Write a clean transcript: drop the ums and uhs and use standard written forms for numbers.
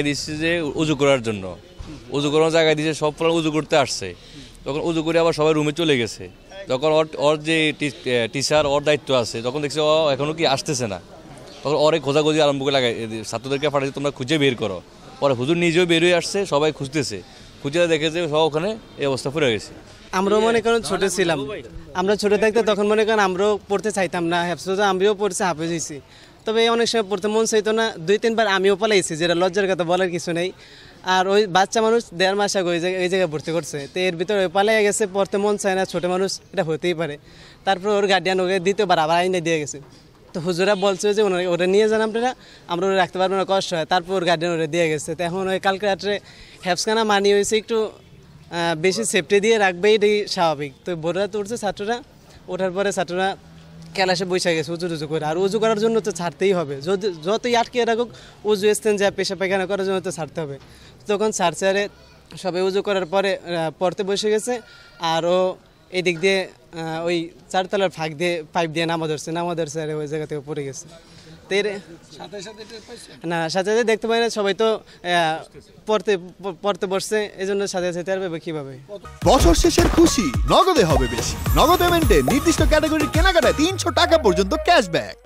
দিচ্ছে যে উজু করার জন্য, উজু করার জায়গায় দিচ্ছে, সব উজু করতে আসছে, তখন উজু করে আবার সবাই রুমে চলে গেছে। তখন ওর যে টিচার, ওর দায়িত্ব আছে, তখন দেখছে ও এখনও কি আসতেছে না, তখন ওরে খোঁজাখুঁজি আরম্ভ করে লাগাই, ছাত্রদেরকে পাঠাচ্ছে তোমরা খুঁজে বের করো। পরে হুজুর নিজেও বেরিয়ে আসছে, সবাই খুঁজতেছে, খুঁজে দেখেছে সব ওখানে এই অবস্থা পড়ে গেছে। আমরাও মনে করেন ছোট ছিলাম, আমরা ছোট থাকতে তখন মনে করেন আমরাও পড়তে চাইতাম না, হ্যাফসোজা আমরাও পড়ছে, হাফেজ হয়েছি। তবে অনেক সময় পড়তে মন চাইতো না, 2-3 বার আমিও পালাইছি, যেটা লজ্জার কথা বলার কিছু নেই। আর ওই বাচ্চা মানুষ 1.5 মাস আগে এই জায়গায় ভর্তি করছে, তো এর ভিতরে পালাই গেছে, পড়তে মন চায় না, ছোট মানুষ, এটা হতেই পারে। তারপর ওর গার্ডিয়ান ওকে দ্বিতীয়বার আবার আইনে দিয়ে গেছে, তো হুজুরা বলছে যে ওরা নিয়ে যান আপনারা, আমরা ওরা রাখতে পারবো না, কষ্ট হয়। তারপর ওর গার্ডিয়ান ওরা দিয়ে গেছে। তো এখন ওই কালকে রাত্রে হ্যাফসখানা মানি হয়েছে, একটু বেশি সেফটি দিয়ে রাখবে, এটাই স্বাভাবিক। তো ভোর রাতে উঠছে ছাত্ররা, ওঠার পরে ছাত্ররা ক্লাসে বসে গেছে উজু করে। আর উজু করার জন্য তো ছাড়তেই হবে, যতই আটকে রাখুক, উজু যা পেশা পায়খানা করার জন্য তো ছাড়তে হবে। তখন ছাড়ে সবাই উজু করার পরে পড়তে বসে গেছে। আর ও এদিক দিয়ে ওই 4তলার ফাঁক দিয়ে পাইপ দিয়ে নামা ধরছে আর ওই জায়গা থেকে পড়ে গেছে। না, সাথে সাথে দেখতে পাই না, সবাই তো পড়তে বসছে, এই জন্য সাথে সাথে আর কিভাবে। বছর শেষের খুশি নগদে হবে বেশি। নগদ পেমেন্টে নির্দিষ্ট ক্যাটাগরির কেনাকাটায় 300 টাকা পর্যন্ত ক্যাশব্যাক।